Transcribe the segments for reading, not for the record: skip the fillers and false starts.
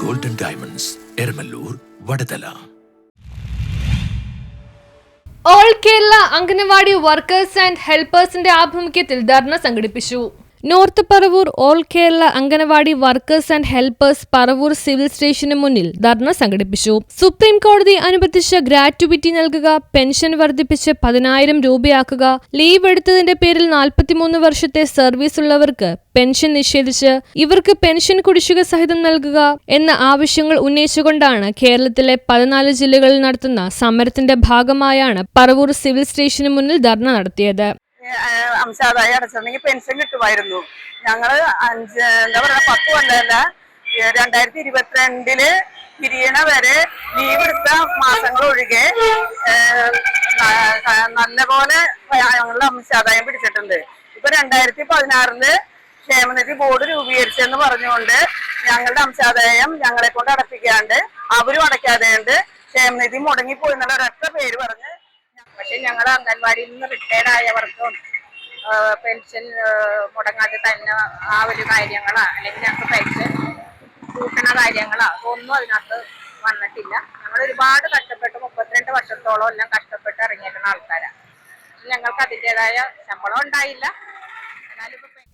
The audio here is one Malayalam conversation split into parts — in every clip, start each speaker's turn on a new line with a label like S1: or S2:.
S1: Golden diamonds, Eramallur, Vadathala.
S2: All Kerala Anganwadi workers and ഹെൽപ്പേഴ്സിന്റെ ആഭിമുഖ്യത്തിൽ ധർണ സംഘടിപ്പിച്ചു. North Paravur all Kerala Anganwadi workers and helpers Paravur civil സ്റ്റേഷന് മുന്നിൽ ധർണ സംഘടിപ്പിച്ചു. സുപ്രീം കോടതി അനുവദിച്ച ഗ്രാറ്റുവിറ്റി നൽകുക, പെൻഷൻ വർദ്ധിപ്പിച്ച് 10,000 രൂപയാക്കുക, ലീവ് എടുത്തതിന്റെ പേരിൽ 43 വർഷത്തെ സർവീസ് ഉള്ളവർക്ക് പെൻഷൻ നിഷേധിച്ച് ഇവർക്ക് പെൻഷൻ കുടിശ്ശിക സഹിതം നൽകുക എന്ന ആവശ്യങ്ങൾ ഉന്നയിച്ചുകൊണ്ടാണ് കേരളത്തിലെ 14 ജില്ലകളിൽ നടത്തുന്ന സമരത്തിന്റെ ഭാഗമായാണ് പറവൂർ സിവിൽ സ്റ്റേഷന് മുന്നിൽ ധർണ നടത്തിയത്.
S3: അംശാദായം അടച്ചിട്ടുണ്ടെങ്കിൽ പെൻഷൻ കിട്ടുമായിരുന്നു. ഞങ്ങള് 10 കൊല്ലമല്ല, 2022 പിരിയണ വരെ ലീവ് എടുത്ത മാസങ്ങൾ ഒഴികെ നല്ലപോലെ ഞങ്ങളുടെ അംശാദായം പിടിച്ചിട്ടുണ്ട്. ഇപ്പൊ 2016 ക്ഷേമനിധി ബോർഡ് രൂപീകരിച്ചെന്ന് പറഞ്ഞുകൊണ്ട് ഞങ്ങളുടെ അംശാദായം ഞങ്ങളെ കൊണ്ട് അടപ്പിക്കാണ്ട് അവരും അടയ്ക്കാതെയുണ്ട്. ക്ഷേമനിധി മുടങ്ങിപ്പോയി എന്നുള്ള ഒരൊറ്റ പേര് പറഞ്ഞ്. പക്ഷെ ഞങ്ങൾ അംഗൻവാടിയിൽ നിന്ന് റിട്ടയർഡ് ആയവർക്കും പെൻഷൻ മുടങ്ങാതെ തന്നെ ആ ഒരു കാര്യങ്ങളോ അല്ലെങ്കിൽ ഞങ്ങൾക്ക് പെൻഷൻ കൂട്ടണ കാര്യങ്ങളോ അതൊന്നും അതിനകത്ത് വന്നിട്ടില്ല. ഞങ്ങൾ ഒരുപാട് കഷ്ടപ്പെട്ട് 32 വർഷത്തോളം എല്ലാം കഷ്ടപ്പെട്ട് ഇറങ്ങിയിരുന്ന ആൾക്കാരാണ്. ഞങ്ങൾക്ക് അതിൻ്റെതായ ശമ്പളം ഉണ്ടായില്ല.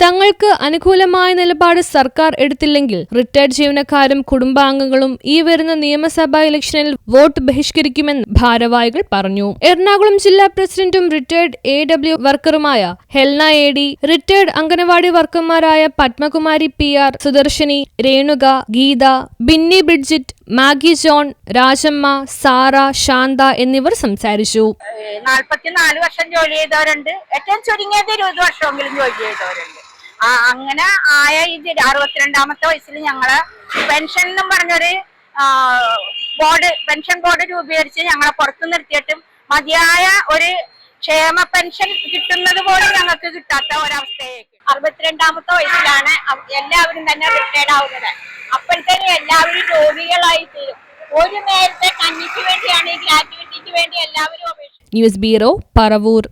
S2: തങ്ങൾക്ക് അനുകൂലമായ നിലപാട് സർക്കാർ എടുത്തില്ലെങ്കിൽ റിട്ടയർഡ് ജീവനക്കാരും കുടുംബാംഗങ്ങളും ഈ വരുന്ന നിയമസഭാ ഇലക്ഷനിൽ വോട്ട് ബഹിഷ്കരിക്കുമെന്ന് ഭാരവാഹികൾ പറഞ്ഞു. എറണാകുളം ജില്ലാ പ്രസിഡന്റും റിട്ടയർഡ് AW വർക്കറുമായ ഹെൽന AD, റിട്ടയർഡ് അംഗനവാടി വർക്കർമാരായ Padmakumari PR, Sudarshini, Renuka, Geetha, Binny Bridget, Maggie John, Rajamma, Sara, Shantha എന്നിവർ സംസാരിച്ചു.
S3: 44 വർഷം ജോലി ചെയ്തവരുണ്ട്, ഏറ്റവും ചുരുങ്ങിയത് 20 വർഷമെങ്കിലും ജോലി ചെയ്തവരുണ്ട്. അങ്ങനെ ആയ ഈ 62ാമത്തെ വയസ്സിൽ ഞങ്ങള് പെൻഷൻ എന്നും പറഞ്ഞൊരു പെൻഷൻ ബോർഡ് രൂപീകരിച്ച് ഞങ്ങളെ പുറത്തു നിർത്തിയിട്ടും മതിയായ ഒരു ക്ഷേമ പെൻഷൻ കിട്ടുന്നത് പോലും ഞങ്ങൾക്ക് കിട്ടാത്ത ഒരവസ്ഥയേക്ക് 62ാമത്തെ വയസ്സിലാണ് എല്ലാവരും തന്നെ റിട്ടയർഡ് ആവുന്നത്. അപ്പോഴത്തേനും എല്ലാവരും രോഗികളായി തീരും. ഒരു നേരത്തെ കഞ്ഞിക്ക് വേണ്ടിയാണ് ഈ ഗ്രാറ്റുവിറ്റിക്ക് വേണ്ടി എല്ലാവരും അപേക്ഷിച്ചത്.
S2: News bureau, Paravur.